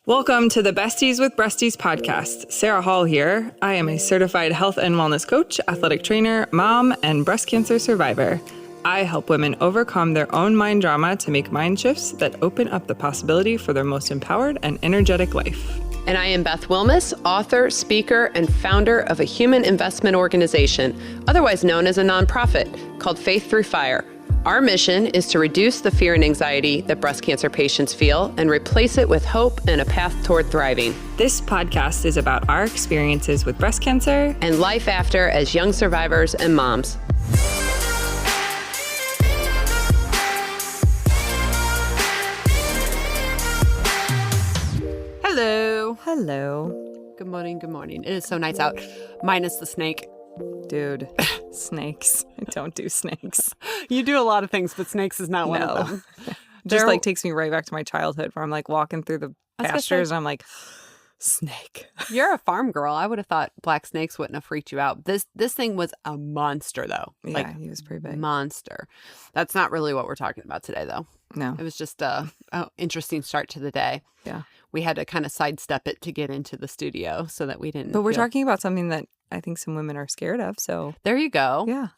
Welcome to the Besties with Breasties podcast. Sarah Hall here. I am a certified health and wellness coach, athletic trainer, mom, and breast cancer survivor. I help women overcome their own mind drama to make mind shifts that open up the possibility for their most empowered and energetic life. And I am Beth Wilmus, author, speaker, and founder of a human investment organization, otherwise known as a nonprofit, called Faith Through Fire. Our mission is to reduce the fear and anxiety that breast cancer patients feel and replace it with hope and a path toward thriving. This podcast is about our experiences with breast cancer and life after as young survivors and moms. Hello. Hello. Good morning, good morning. It is so nice out, minus the snake. Dude, snakes. I don't do snakes. You do a lot of things, but snakes is not one of them. Just like takes me right back to my childhood where I'm like walking through the pastures and I'm like, snake. You're a farm girl. I would have thought black snakes wouldn't have freaked you out. This thing was a monster, though. Yeah, he was pretty big. Monster. That's not really what we're talking about today, though. No. It was just a interesting start to the day. Yeah. We had to kind of sidestep it to get into the studio so that we didn't. But we're talking about something that I think some women are scared of. So there you go. Yeah.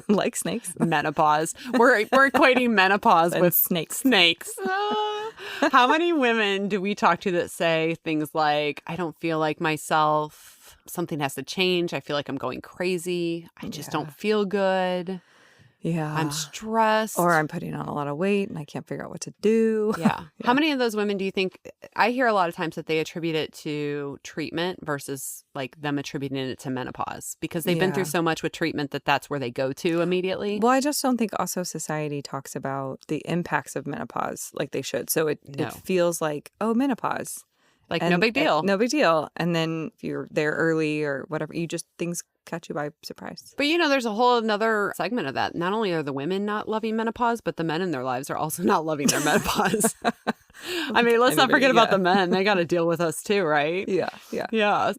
Like snakes. Menopause. We're equating menopause with snakes. How many women do we talk to that say things like, I don't feel like myself. Something has to change. I feel like I'm going crazy. I just don't feel good. Yeah. I'm stressed. Or I'm putting on a lot of weight and I can't figure out what to do. Yeah. How many of those women do you think, I hear a lot of times that they attribute it to treatment versus like them attributing it to menopause because they've been through so much with treatment that that's where they go to immediately. Well, I just don't think also society talks about the impacts of menopause like they should. So it feels like, oh, menopause. Like no big deal. No big deal. And then if you're there early or whatever, things catch you by surprise. But there's a whole another segment of that. Not only are the women not loving menopause, but the men in their lives are also not loving their menopause. I mean, let's not forget about the men. They got to deal with us too, right? Yeah.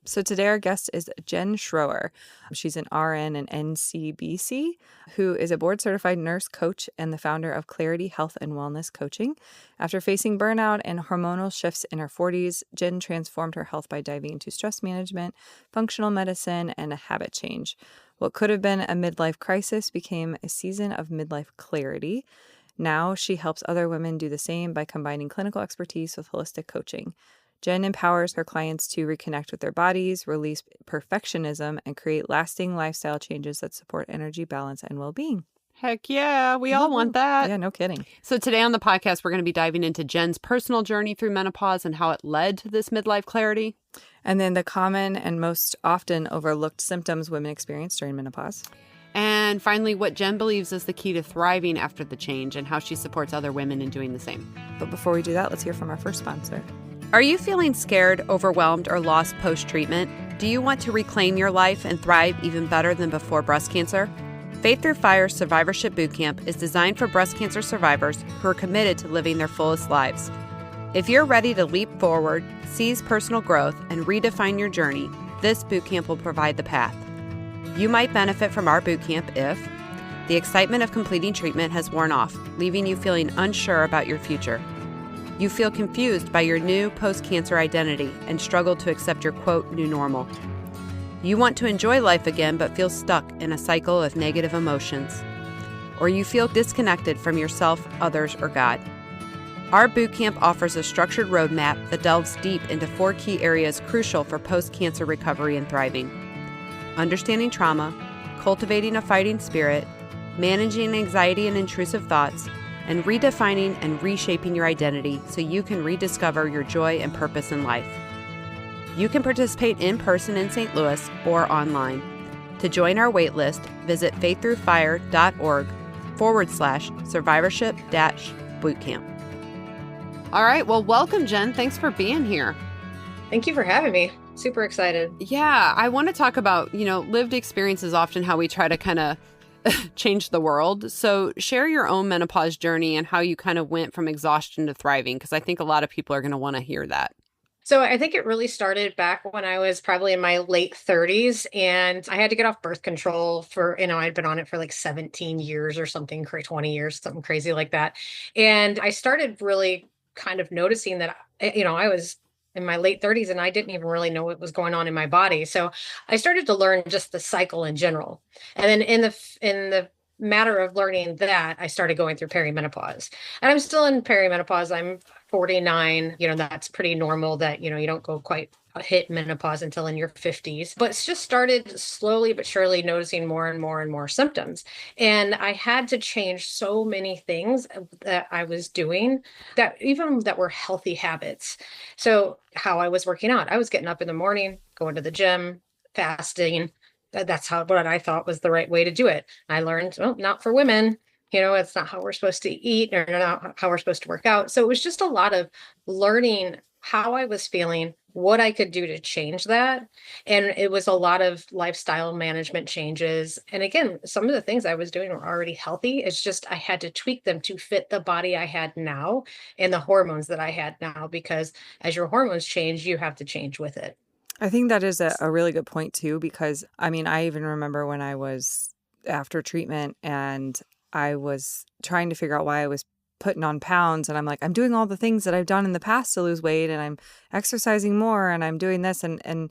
So today our guest is Jen Schroer. She's an RN and NCBC who is a board-certified nurse coach and the founder of Clarity Health and Wellness Coaching. After facing burnout and hormonal shifts in her 40s, Jen transformed her health by diving into stress management, functional medicine, and a habit change. What could have been a midlife crisis became a season of midlife clarity. Now she helps other women do the same by combining clinical expertise with holistic coaching. Jen empowers her clients to reconnect with their bodies, release perfectionism, and create lasting lifestyle changes that support energy balance and well-being. Heck yeah, we all want that. Yeah, no kidding. So today on the podcast, we're going to be diving into Jen's personal journey through menopause and how it led to this midlife clarity. And then the common and most often overlooked symptoms women experience during menopause. And finally, what Jen believes is the key to thriving after the change and how she supports other women in doing the same. But before we do that, let's hear from our first sponsor. Are you feeling scared, overwhelmed, or lost post-treatment? Do you want to reclaim your life and thrive even better than before breast cancer? Faith Through Fire Survivorship Bootcamp is designed for breast cancer survivors who are committed to living their fullest lives. If you're ready to leap forward, seize personal growth, and redefine your journey, this bootcamp will provide the path. You might benefit from our bootcamp if the excitement of completing treatment has worn off, leaving you feeling unsure about your future. You feel confused by your new post-cancer identity and struggle to accept your, quote, new normal. You want to enjoy life again but feel stuck in a cycle of negative emotions. Or you feel disconnected from yourself, others, or God. Our bootcamp offers a structured roadmap that delves deep into 4 key areas crucial for post-cancer recovery and thriving: understanding trauma, cultivating a fighting spirit, managing anxiety and intrusive thoughts, and redefining and reshaping your identity so you can rediscover your joy and purpose in life. You can participate in person in St. Louis or online. To join our waitlist, visit faiththroughfire.org/survivorship-bootcamp. All right, well, welcome, Jen. Thanks for being here. Thank you for having me. Super excited. Yeah, I want to talk about, lived experience is often how we try to kind of change the world. So share your own menopause journey and how you kind of went from exhaustion to thriving, because I think a lot of people are going to want to hear that. So I think it really started back when I was probably in my late 30s and I had to get off birth control for, I'd been on it for like 17 years or something, 20 years, something crazy like that. And I started really kind of noticing that, I was in my late 30s and I didn't even really know what was going on in my body. So I started to learn just the cycle in general. And then in the matter of learning that, I started going through perimenopause. And I'm still in perimenopause. I'm 49. That's pretty normal that, you don't go quite hit menopause until in your 50s. But it's just started slowly but surely noticing more and more and more symptoms. And I had to change so many things that I was doing that even that were healthy habits. So how I was working out, I was getting up in the morning, going to the gym, fasting. That's what I thought was the right way to do it. I learned, well, not for women. It's not how we're supposed to eat or not how we're supposed to work out. So it was just a lot of learning how I was feeling, what I could do to change that. And it was a lot of lifestyle management changes. And again, some of the things I was doing were already healthy. It's just I had to tweak them to fit the body I had now and the hormones that I had now, because as your hormones change, you have to change with it. I think that is a really good point too, because I mean, I even remember when I was after treatment and I was trying to figure out why I was putting on pounds, and I'm like, I'm doing all the things that I've done in the past to lose weight, and I'm exercising more and I'm doing this, and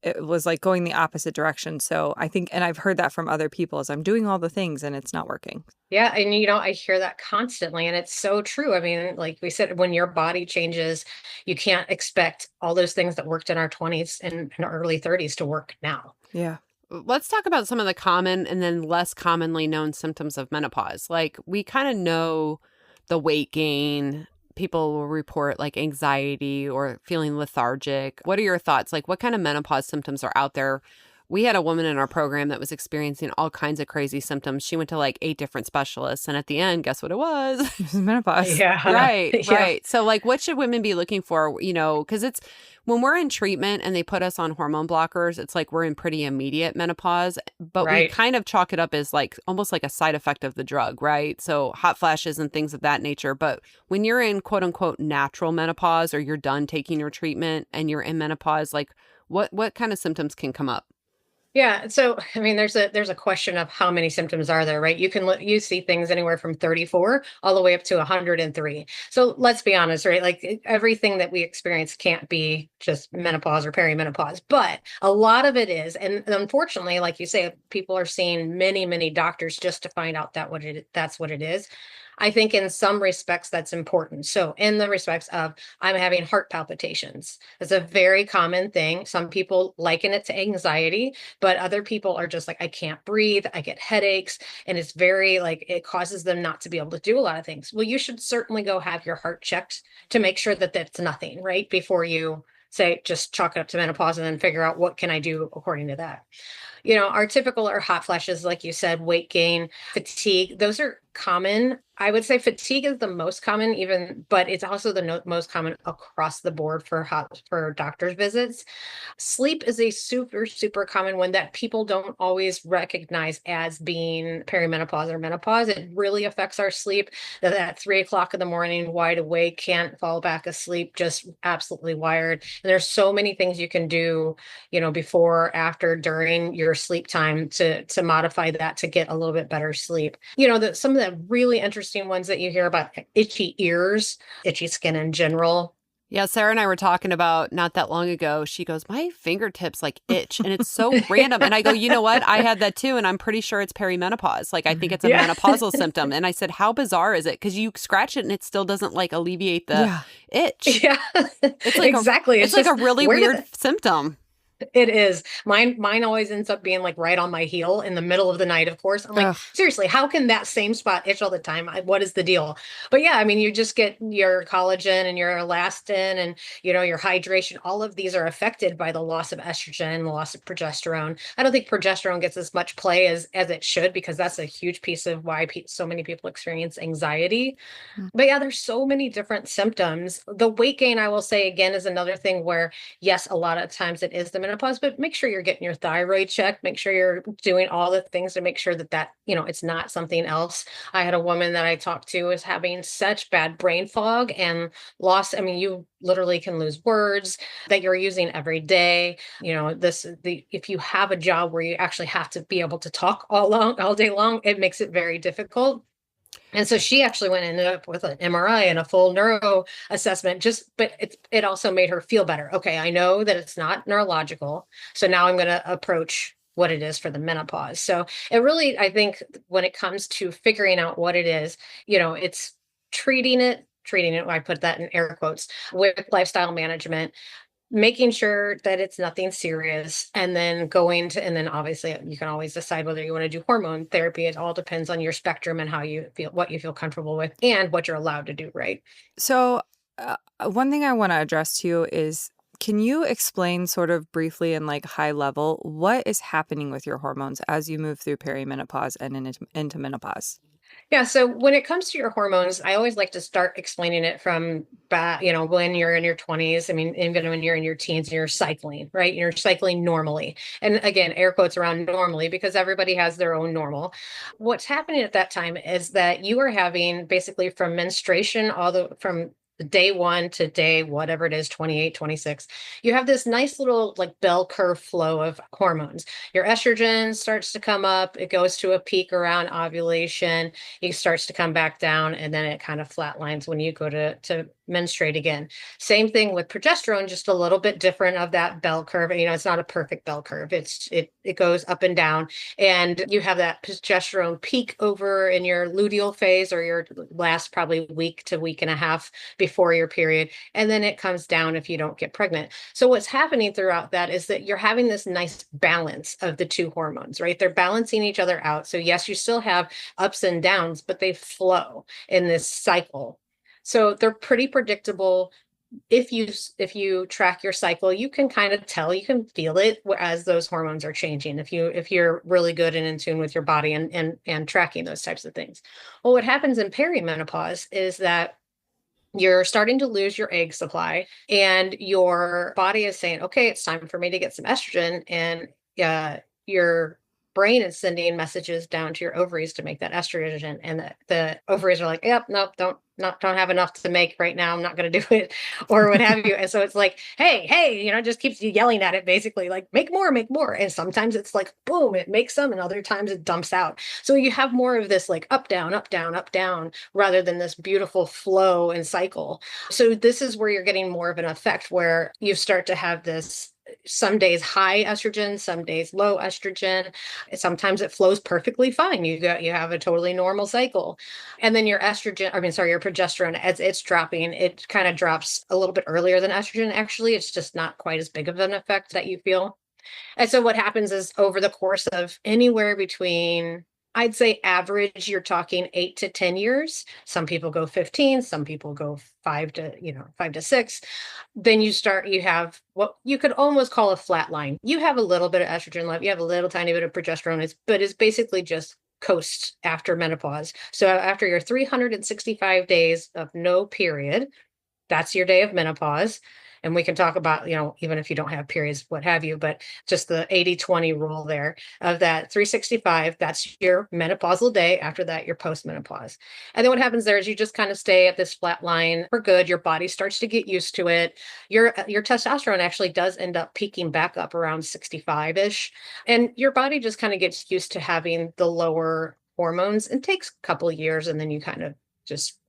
it was like going the opposite direction. So I think, and I've heard that from other people, is I'm doing all the things and it's not working. Yeah, and I hear that constantly, and it's so true. I mean, like we said, when your body changes, you can't expect all those things that worked in our 20s and early 30s to work now. Yeah. Let's talk about some of the common and then less commonly known symptoms of menopause. Like, we kind of know the weight gain. People will report like anxiety or feeling lethargic. What are your thoughts? Like, what kind of menopause symptoms are out there? We had a woman in our program that was experiencing all kinds of crazy symptoms. She went to like 8 different specialists. And at the end, guess what it was? It was menopause. Yeah. Right, Yeah. right. So like, what should women be looking for? Because it's when we're in treatment and they put us on hormone blockers, it's like we're in pretty immediate menopause, but we Right. kind of chalk it up as like almost like a side effect of the drug, right? So hot flashes and things of that nature. But when you're in quote unquote natural menopause, or you're done taking your treatment and you're in menopause, like what kind of symptoms can come up? Yeah. So, I mean, there's a question of how many symptoms are there, right? You see things anywhere from 34 all the way up to 103. So let's be honest, right? Like everything that we experience can't be just menopause or perimenopause, but a lot of it is. And unfortunately, like you say, people are seeing many, many doctors just to find out that's what it is. I think in some respects that's important. So in the respects of I'm having heart palpitations, it's a very common thing. Some people liken it to anxiety, but other people are just like, I can't breathe, I get headaches, and it's very like it causes them not to be able to do a lot of things. Well, you should certainly go have your heart checked to make sure that that's nothing, right? Before you say just chalk it up to menopause and then figure out what can I do according to that. Our typical are hot flashes, like you said, weight gain, fatigue. Those are common. I would say fatigue is the most common, but it's also the most common across the board for doctor's visits. Sleep is a super, super common one that people don't always recognize as being perimenopause or menopause. It really affects our sleep. That at 3 o'clock in the morning, wide awake, can't fall back asleep, just absolutely wired. And there's so many things you can do, before, after, during your sleep time to modify that to get a little bit better sleep. Some of the really interesting ones that you hear about, itchy ears, itchy skin in general. Yeah, Sarah and I were talking about not that long ago. She goes, my fingertips like itch, and it's so random. And I go, you know what? I had that too, and I'm pretty sure it's perimenopause. Like, I think it's a Yeah. menopausal symptom. And I said, how bizarre is it? Because you scratch it and it still doesn't like alleviate the itch. Yeah, It's like exactly. it's like just, a really where did weird symptom. It is. Mine always ends up being like right on my heel in the middle of the night, of course. I'm like, Ugh. seriously, how can that same spot itch all the time? What is the deal? But yeah, I mean, you just get your collagen and your elastin and, your hydration. All of these are affected by the loss of estrogen, the loss of progesterone. I don't think progesterone gets as much play as it should, because that's a huge piece of why so many people experience anxiety. But yeah, there's so many different symptoms. The weight gain, I will say again, is another thing where, yes, a lot of times it is the menopause, but make sure you're getting your thyroid checked. Make sure you're doing all the things to make sure that, it's not something else. I had a woman that I talked to is having such bad brain fog and loss. I mean, you literally can lose words that you're using every day. If you have a job where you actually have to be able to talk all day long, it makes it very difficult. And so she actually went and ended up with an MRI and a full neuro assessment, but it also made her feel better. Okay, I know that it's not neurological. So now I'm going to approach what it is for the menopause. So it really, I think when it comes to figuring out what it is, it's treating it, I put that in air quotes, with lifestyle management, making sure that it's nothing serious, and then and then obviously you can always decide whether you want to do hormone therapy. It all depends on your spectrum and how you feel, what you feel comfortable with, and what you're allowed to do, right? So, one thing I want to address to you is, can you explain sort of briefly and like high level what is happening with your hormones as you move through perimenopause and into menopause? Yeah, so when it comes to your hormones, I always like to start explaining it from when you're in your 20s. I mean, even when you're in your teens and you're cycling, right? You're cycling normally. And again, air quotes around normally, because everybody has their own normal. What's happening at that time is that you are having basically from menstruation from day one to day whatever it is, 28, 26, you have this nice little like bell curve flow of hormones. Your estrogen starts to come up, it goes to a peak around ovulation, it starts to come back down, and then it kind of flatlines when you go to menstruate again. Same thing with progesterone, just a little bit different of that bell curve. It's not a perfect bell curve. It goes up and down, and you have that progesterone peak over in your luteal phase, or your last probably week to week and a half before your period, and then it comes down if you don't get pregnant. So what's happening throughout that is that you're having this nice balance of the two hormones, right? They're balancing each other out. So yes, you still have ups and downs, but they flow in this cycle. So they're pretty predictable. If you track your cycle, you can kind of tell, you can feel it as those hormones are changing. If you're really good and in tune with your body and tracking those types of things. Well, what happens in perimenopause is that you're starting to lose your egg supply, and your body is saying, okay, it's time for me to get some estrogen. And your brain is sending messages down to your ovaries to make that estrogen. And the ovaries are like, yep, nope, don't have enough to make right now. I'm not going to do it, or what have you. And so it's like, hey, just keeps you yelling at it, basically like, make more, make more. And sometimes it's like, boom, it makes some, and other times it dumps out. So you have more of this like up, down, up, down, up, down, rather than this beautiful flow and cycle. So this is where you're getting more of an effect where you start to have this, some days high estrogen, some days low estrogen. Sometimes it flows perfectly fine. You have a totally normal cycle. And then your estrogen, I mean, sorry, your progesterone, as it's dropping, it kind of drops a little bit earlier than estrogen. Actually, it's just not quite as big of an effect that you feel. And so what happens is, over the course of anywhere between, I'd say average, you're talking 8 to 10 years. Some people go 15, some people go 5 to 6. Then you have what you could almost call a flat line. You have a little bit of estrogen left, you have a little tiny bit of progesterone, but it's basically just coast after menopause. So after your 365 days of no period, that's your day of menopause. And we can talk about, even if you don't have periods, what have you, but just the 80-20 rule there of that 365, that's your menopausal day. After that, you're postmenopause. And then what happens there is you just kind of stay at this flat line for good. Your body starts to get used to it. Your testosterone actually does end up peaking back up around 65-ish. And your body just kind of gets used to having the lower hormones. It takes a couple of years, and then you kind of just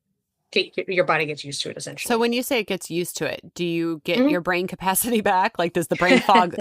your body gets used to it, So essentially. when you say it gets used to it, do you get Mhm. your brain capacity back? Like, does the brain fog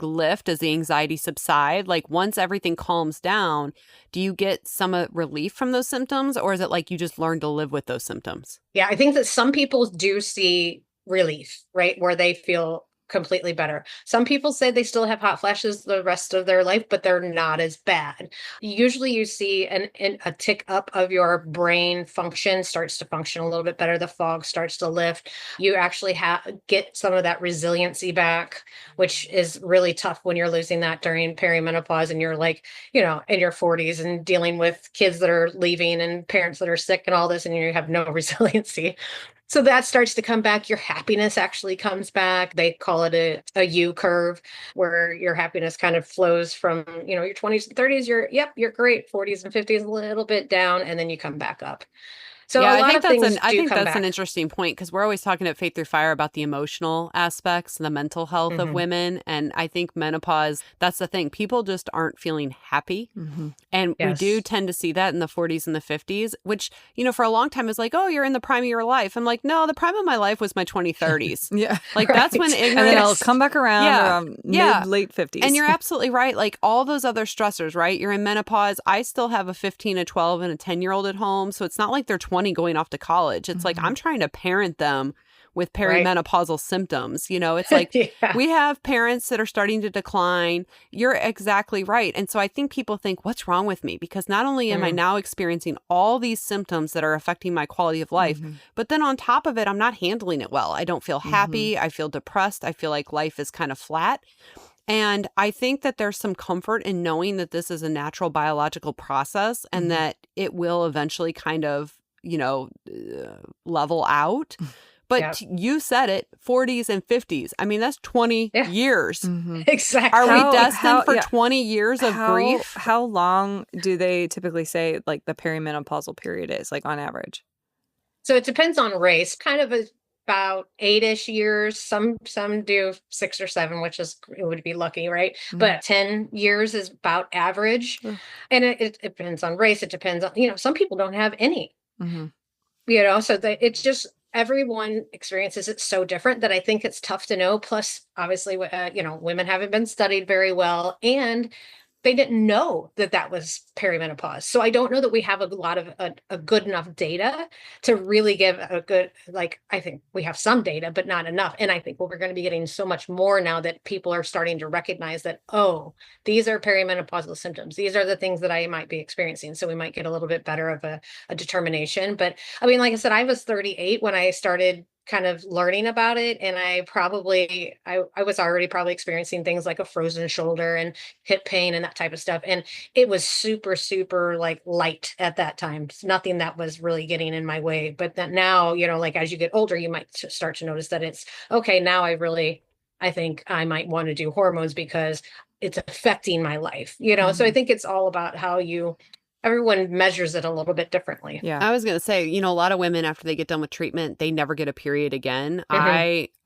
lift? Does the anxiety subside? Like, once everything calms down, do you get some relief from those symptoms, or is it like you just learn to live with those symptoms? Yeah, I think that some people do see relief, right? Where they feel completely better. Some people say they still have hot flashes the rest of their life, but they're not as bad. Usually you see a tick up of your brain function, starts to function a little bit better. The fog starts to lift. You actually get some of that resiliency back, which is really tough when you're losing that during perimenopause, and you're like, in your 40s and dealing with kids that are leaving and parents that are sick and all this, and you have no resiliency. So that starts to come back. Your happiness actually comes back. They call it a U curve, where your happiness kind of flows from, your 20s and 30s, you're great. 40s and 50s, a little bit down, and then you come back up. So Yeah, a lot of things I do think come that's an back. interesting point because we're always talking at Faith Through Fire about the emotional aspects, the mental health of Hmm. women. And I think menopause, that's the thing. People just aren't feeling happy. Hmm. And we do Yes. tend to see that in the 40s and the 50s, which, for a long time is like, oh, you're in the prime of your life. I'm like, no, the prime of my life was my 30s. Yeah. Like that's when Right. And then it'll ignorance. come back around Yeah. around Yeah. mid late And 50s. you're absolutely right. Like all those other stressors, right? You're in menopause. I still have a 15, a 12, and a 10-year-old at home. So it's not like they're 20 going off to college. It's like Mhm. I'm trying to parent them with Right. perimenopausal symptoms. It's like Yeah. we have parents that are starting to decline. You're exactly right. And so I think people think, what's wrong with me? Because not only am I Mm, now experiencing all these symptoms that are affecting my quality of life, Mhm. but then on top of it, I'm not handling it well. I don't feel Mhm. happy. I feel depressed. I feel like life is kind of flat. And I think that there's some comfort in knowing that this is a natural biological process and Mhm. that it will eventually kind of, level out. But yeah. you said it, 40s and 50s. I mean, that's 20 Yeah. years. Mhm. Are we Exactly. destined for Yeah, 20 years of grief? how long do they typically say like the perimenopausal period is, like on average? So it depends on race. Kind of about 8-ish years. Some do 6 or 7, which is it would be lucky, right? Mhm. But 10 years is about average. Ugh. And it depends on race. It depends on, some people don't have any, Mhm. so it's just everyone experiences it so different that I think it's tough to know. Plus, obviously, women haven't been studied very well, and they didn't know that that was perimenopause. So I don't know that we have a lot of a good enough data to really give a good, like, I think we have some data, but not enough. And I think we're going to be getting so much more now that people are starting to recognize that, oh, these are perimenopausal symptoms. These are the things that I might be experiencing. So we might get a little bit better of a determination. But I mean, like I said, I was 38 when I started kind of learning about it, and I was already probably experiencing things like a frozen shoulder and hip pain and that type of stuff, and it was super super like light at that time. It's nothing that was really getting in my way, but that now, like as you get older, you might start to notice that it's okay. Now I think I might want to do hormones because it's affecting my life, so I Mhm. think it's all about how everyone measures it a little bit differently. Yeah. I was going to say, a lot of women after they get done with treatment, they never get a period again. Hmm.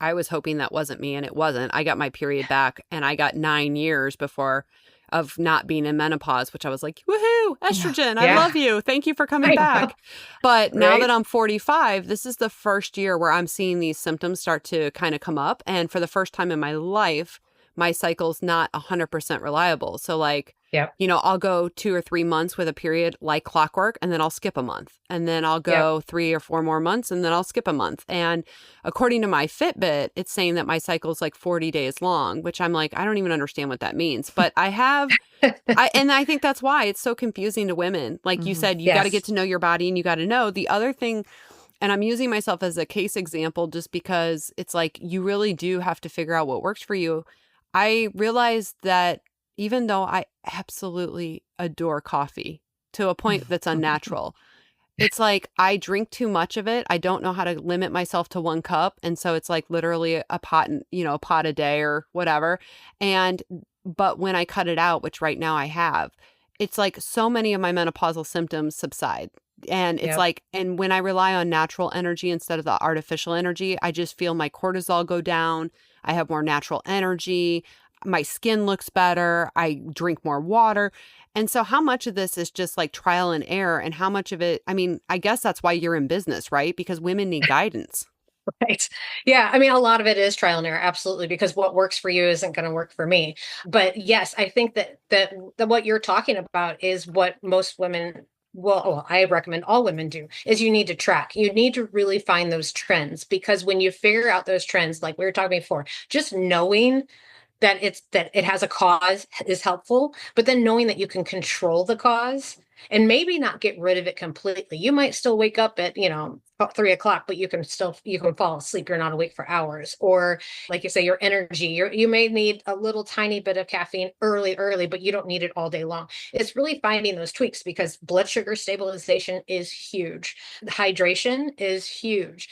I was hoping that wasn't me and it wasn't. I got my period back and I got 9 years before of not being in menopause, which I was like, woohoo, Yeah. estrogen. I Yeah. love you. Thank you for coming I know. back. But now that Right. I'm 45, this is the first year where I'm seeing these symptoms start to kind of come up. And for the first time in my life, my cycle's not 100% reliable. So like, Yep. I'll go 2 or 3 months with a period like clockwork, and then I'll skip a month. And then I'll Yep. go 3 or 4 more months, and then I'll skip a month. And according to my Fitbit, it's saying that my cycle's like 40 days long, which I'm like, I don't even understand what that means. But and I think that's why it's so confusing to women. Like you Mhm. said, you got to get Yes. to know your body and you got to know. The other thing, and I'm using myself as a case example just because it's like you really do have to figure out what works for you. I realized that even though I absolutely adore coffee to a point that's unnatural, it's like I drink too much of it. I don't know how to limit myself to 1 cup. And so it's like literally a pot, a pot a day or whatever. But when I cut it out, which right now I have, it's like so many of my menopausal symptoms subside. And it's Yep. like, and when I rely on natural energy instead of the artificial energy, I just feel my cortisol go down. I have more natural energy. My skin looks better. I drink more water. And so, how much of this is just like trial and error, and how much of it, I mean, I guess that's why you're in business, right? Because women need guidance. Right. Yeah. I mean, a lot of it is trial and error, absolutely, because what works for you isn't going to work for me. But yes, I think that what you're talking about is what most women, well, I recommend all women do, is you need to track. You need to really find those trends, because when you figure out those trends, like we were talking before, just knowing that it has a cause is helpful, but then knowing that you can control the cause and maybe not get rid of it completely. You might still wake up at 3 o'clock, but you can fall asleep. You're not awake for hours. Or like you say, your energy, you may need a little tiny bit of caffeine early, but you don't need it all day long. It's really finding those tweaks, because blood sugar stabilization is huge. Hydration is huge.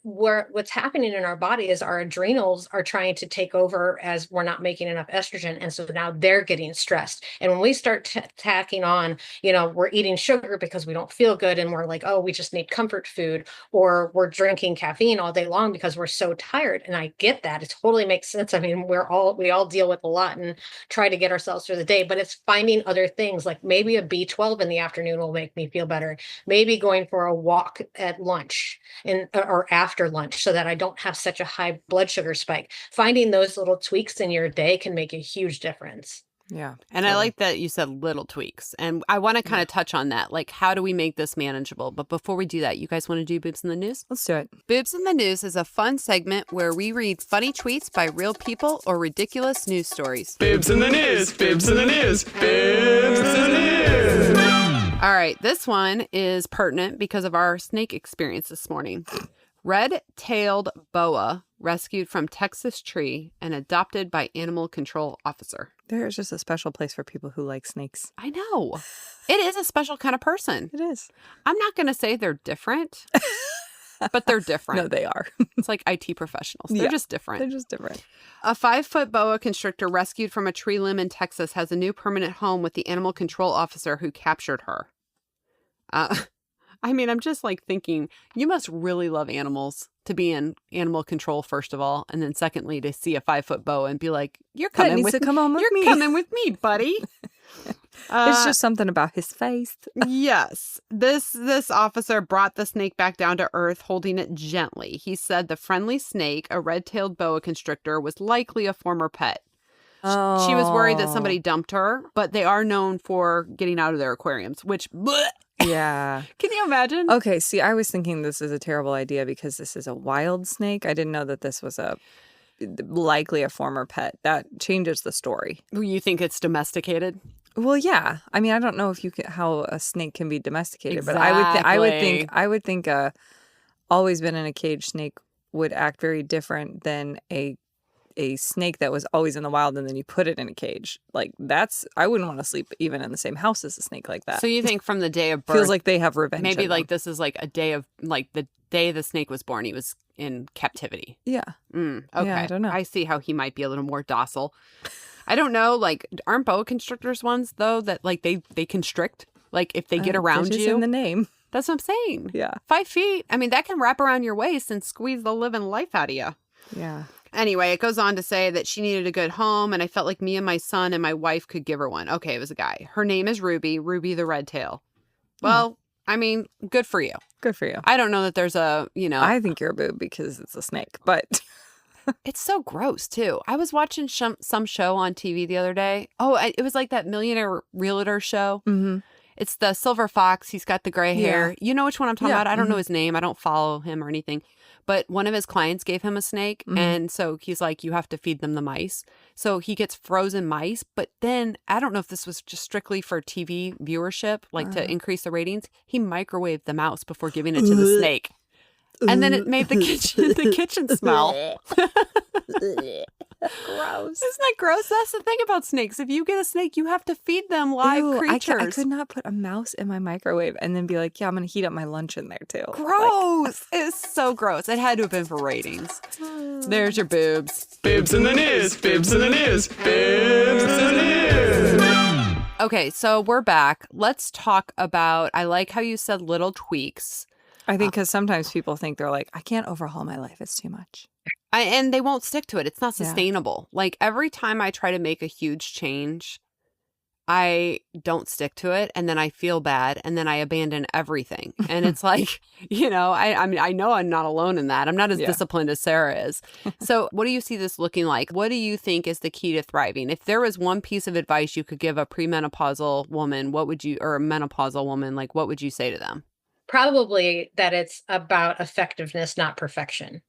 What's happening in our body is our adrenals are trying to take over as we're not making enough estrogen, and so now they're getting stressed. And when we start tacking on we're eating sugar because we don't feel good and we're like, oh, we just need comfort food, or we're drinking caffeine all day long because we're so tired. And I get that. It totally makes sense. I mean, we all deal with a lot and try to get ourselves through the day, but it's finding other things, like maybe a B12 in the afternoon will make me feel better. Maybe going for a walk at lunch or after lunch so that I don't have such a high blood sugar spike. Finding those little tweaks in your day can make a huge difference. Yeah. And I like that you said little tweaks. And I want to kind of touch on that. Like, how do we make this manageable? But before we do that, you guys want to do Boobs in the News? Let's do it. Boobs in the News is a fun segment where we read funny tweets by real people or ridiculous news stories. Boobs in the News, Boobs in the News, Boobs in the News. All right, this one is pertinent because of our snake experience this morning. Red-tailed boa rescued from Texas tree and adopted by animal control officer. There is just a special place for people who like snakes. I know. It is a special kind of person. It is. I'm not going to say they're different, but they're different. No, they are. It's like IT professionals. They're just different. They're just different. A 5-foot boa constrictor rescued from a tree limb in Texas has a new permanent home with the animal control officer who captured her. I mean, I'm just like thinking, you must really love animals to be in animal control, first of all. And then secondly, to see a 5-foot boa and be like, you're That coming needs with to come on with me. You're coming with me, buddy. It's just something about his face. Yes. This officer brought the snake back down to earth, holding it gently. He said the friendly snake, a red-tailed boa constrictor, was likely a former pet. Oh. She was worried that somebody dumped her, but they are known for getting out of their aquariums, which... bleh. Yeah. Can you imagine? Okay, see, I was thinking this is a terrible idea because this is a wild snake. I didn't know that this was likely a former pet. That changes the story. You think it's domesticated? Well, yeah. I mean, I don't know if how a snake can be domesticated, Exactly. but I would think a always been in a cage snake would act very different than a snake that was always in the wild and then you put it in a cage. Like I wouldn't want to sleep even in the same house as a snake like that. So you think from the day of birth, feels like they have revenge. maybe in like them. this is like a day of, like the day the snake was born, he was in captivity. Yeah. Okay. Yeah, I don't know. I see how he might be a little more docile. I don't know. Like, aren't boa constrictors ones though that like they constrict? Like if they get around just you, in the name. that's what I'm saying. Yeah. 5 feet. I mean, that can wrap around your waist and squeeze the living life out of you. Yeah. Anyway, it goes on to say that she needed a good home, and I felt like me and my son and my wife could give her one. Okay, it was a guy. Her name is Ruby the red tail. Well, I mean, good for you. Good for you. I don't know that there's I think you're a boob because it's a snake, but it's so gross, too. I was watching some show on TV the other day. It was like that millionaire realtor show. mm-hmm. It's the silver fox. He's got the gray hair. You know which one I'm talking about? I don't know his name. I don't follow him or anything. But one of his clients gave him a snake. And so he's like, you have to feed them the mice. So he gets frozen mice. But then I don't know if this was just strictly for TV viewership, like to increase the ratings. He microwaved the mouse before giving it to the snake. And then it made the kitchen smell. gross. Isn't that gross? That's the thing about snakes. If you get a snake, you have to feed them live Ew, creatures. I could not put a mouse in my microwave and then be like, yeah, I'm going to heat up my lunch in there too. Gross. It's so gross. It had to have been for ratings. There's your boobs. Boobs in the News, Boobs in the News, Boobs in the News. Okay, so we're back. Let's talk about, I like how you said little tweaks. I think because sometimes people think they're like, I can't overhaul my life. It's too much. And they won't stick to it. It's not Yeah. sustainable. Like every time I try to make a huge change, I don't stick to it. And then I feel bad. And then I abandon everything. And it's like, I mean, I know I'm not alone in that. I'm not as disciplined as Sarah is. So what do you see this looking like? What do you think is the key to thriving? If there was one piece of advice you could give a premenopausal woman, or a menopausal woman, like what would you say to them? Probably that it's about effectiveness, not perfection.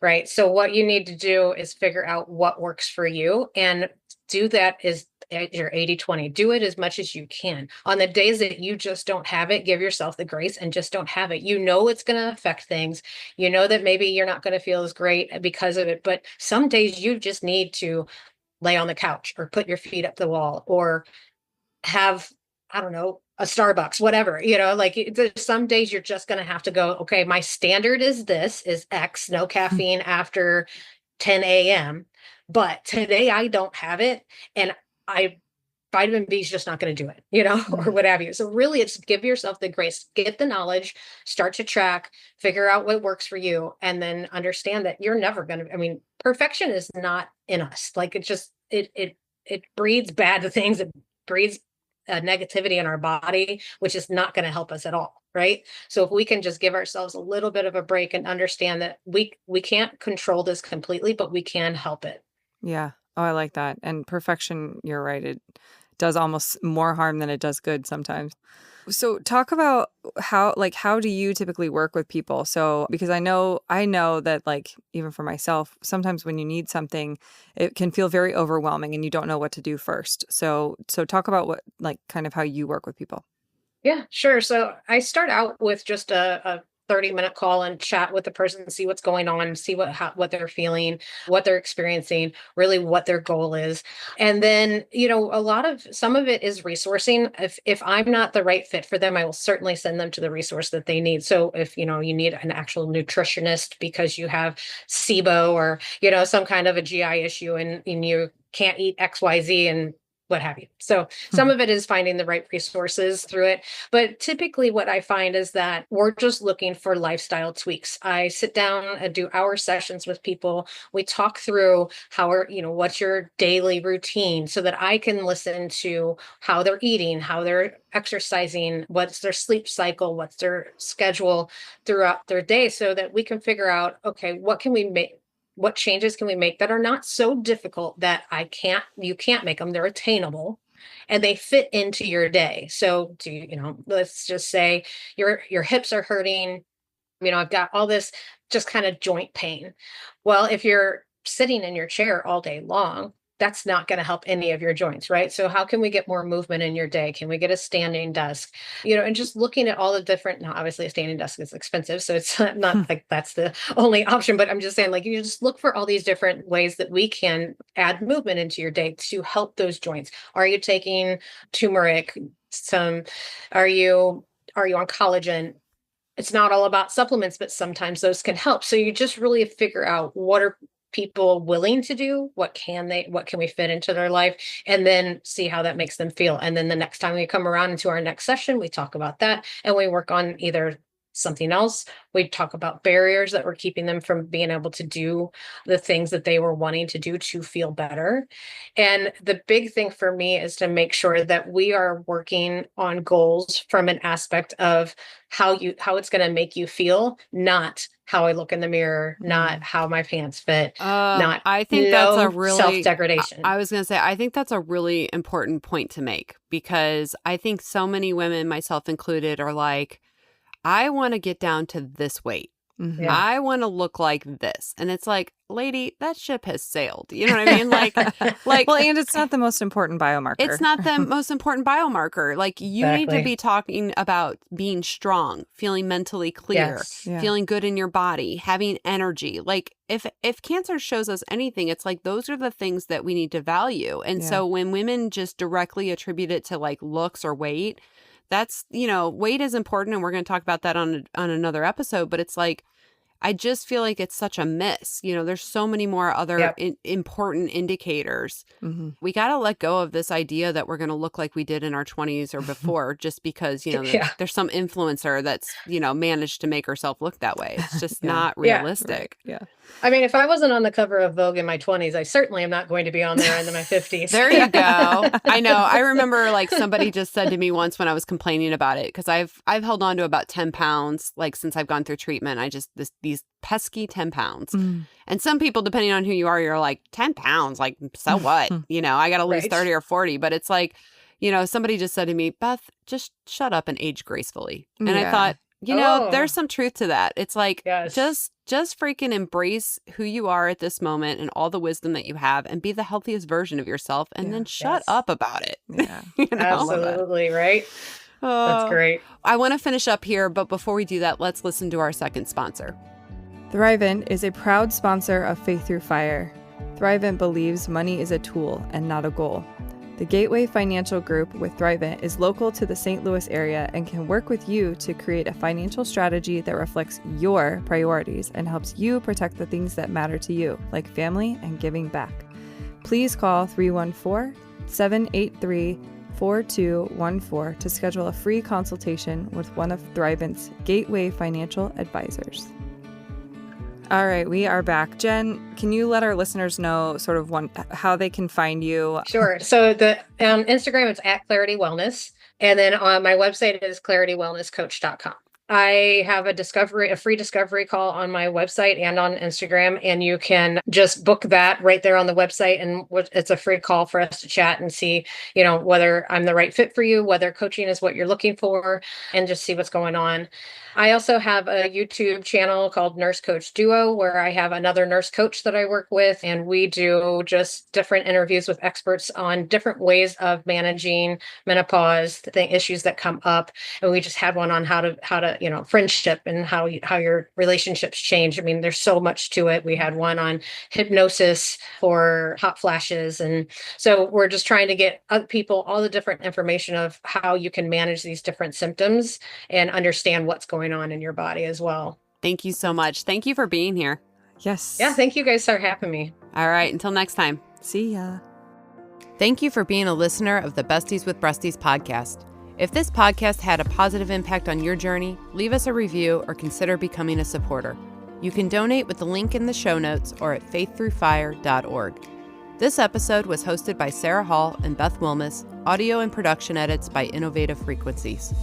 Right. So what you need to do is figure out what works for you and do that is your 80-20. Do it as much as you can. On the days that you just don't have it, give yourself the grace and just don't have it. You know it's going to affect things. You know that maybe you're not going to feel as great because of it. But some days you just need to lay on the couch or put your feet up the wall or have, I don't know, a Starbucks, whatever, like there's some days you're just going to have to go, okay, my standard is X, no caffeine after 10 a.m. But today I don't have it. And I vitamin B is just not going to do it, or what have you. So really it's give yourself the grace, get the knowledge, start to track, figure out what works for you, and then understand that you're never going to, perfection is not in us. Like it breeds bad things. It breeds negativity in our body, which is not going to help us at all. Right. So if we can just give ourselves a little bit of a break and understand that we can't control this completely, but we can help it. Yeah. Oh, I like that. And perfection, you're right. It does almost more harm than it does good sometimes. So talk about how do you typically work with people? So, because I know that, like, even for myself, sometimes when you need something, it can feel very overwhelming and you don't know what to do first. So talk about what, like, kind of how you work with people. Yeah, sure. So I start out with just a 30-minute call and chat with the person, see what's going on, see what they're feeling, what they're experiencing, really what their goal is. And then, some of it is resourcing. If I'm not the right fit for them, I will certainly send them to the resource that they need. So if, you need an actual nutritionist because you have SIBO or, some kind of a GI issue and you can't eat XYZ and what have you. So some of it is finding the right resources through it. But typically what I find is that we're just looking for lifestyle tweaks. I sit down and do hour sessions with people. We talk through what's your daily routine so that I can listen to how they're eating, how they're exercising, what's their sleep cycle, what's their schedule throughout their day, so that we can figure out, okay, what changes can we make that are not so difficult that you can't make them, they're attainable and they fit into your day. So let's just say your hips are hurting, I've got all this just kind of joint pain. Well, if you're sitting in your chair all day long, that's not going to help any of your joints, right? So how can we get more movement in your day? Can we get a standing desk? And just looking at all the different, now obviously a standing desk is expensive, so it's not like that's the only option, but I'm just saying, like, you just look for all these different ways that we can add movement into your day to help those joints. Are you taking turmeric? Are you on collagen? It's not all about supplements, but sometimes those can help. So you just really figure out what are people willing to do, what can we fit into their life, and then see how that makes them feel. And then the next time we come around into our next session, we talk about that and we work on either something else. We talk about barriers that were keeping them from being able to do the things that they were wanting to do to feel better. And the big thing for me is to make sure that we are working on goals from an aspect of how it's going to make you feel, not how I look in the mirror, not how my pants fit, not I think that's a really self-degradation. I was going to say, I think that's a really important point to make, because I think so many women, myself included, are like, I want to get down to this weight. Mm-hmm. Yeah. I want to look like this. And it's like, lady, that ship has sailed. You know what I mean? Like, well, and it's not the most important biomarker. It's not the most important biomarker. Like, you need to be talking about being strong, feeling mentally clear, feeling good in your body, having energy. Like, if cancer shows us anything, it's like, those are the things that we need to value. And so when women just directly attribute it to like looks or weight, that's, weight is important. And we're going to talk about that on another episode. But it's like, I just feel like it's such a miss. There's so many more other important indicators. Mm-hmm. We got to let go of this idea that we're going to look like we did in our 20s or before, just because, there's some influencer that's, managed to make herself look that way. It's just not realistic. Yeah. I mean, if I wasn't on the cover of Vogue in my 20s, I certainly am not going to be on there in my 50s. There you go. I know. I remember, like, somebody just said to me once when I was complaining about it, because I've held on to about 10 pounds, like, since I've gone through treatment. These pesky 10 pounds. Mm. And some people, depending on who you are, you're like, 10 pounds, like, so what? I got to lose 30 or 40. But it's like, somebody just said to me, Beth, just shut up and age gracefully. And I thought, there's some truth to that. It's like, just freaking embrace who you are at this moment and all the wisdom that you have, and be the healthiest version of yourself, and then shut up about it. Yeah. Absolutely. Right. That's great. I want to finish up here, but before we do that, let's listen to our second sponsor. Thrivent is a proud sponsor of Faith Through Fire. Thrivent believes money is a tool and not a goal. The Gateway Financial Group with Thrivent is local to the St. Louis area and can work with you to create a financial strategy that reflects your priorities and helps you protect the things that matter to you, like family and giving back. Please call 783-4214 to schedule a free consultation with one of Thrivent's Gateway Financial Advisors. All right, we are back. Jen, can you let our listeners know sort of how they can find you? Sure. So on Instagram, it's at Clarity Wellness. And then on my website, it is claritywellnesscoach.com. I have a free discovery call on my website and on Instagram, and you can just book that right there on the website. And it's a free call for us to chat and see, whether I'm the right fit for you, whether coaching is what you're looking for, and just see what's going on. I also have a YouTube channel called Nurse Coach Duo, where I have another nurse coach that I work with, and we do just different interviews with experts on different ways of managing menopause, the issues that come up. And we just had one on how to friendship and how your relationships change. I mean, there's so much to it. We had one on hypnosis for hot flashes. And so we're just trying to get other people all the different information of how you can manage these different symptoms and understand what's going on in your body as well. Thank you so much. Thank you for being here. Yes. Yeah, thank you guys for having me. All right, until next time. See ya. Thank you for being a listener of the Besties with Breasties podcast. If this podcast had a positive impact on your journey, leave us a review or consider becoming a supporter. You can donate with the link in the show notes or at faiththroughfire.org. This episode was hosted by Sarah Hall and Beth Wilmus, audio and production edits by Innovative Frequencies.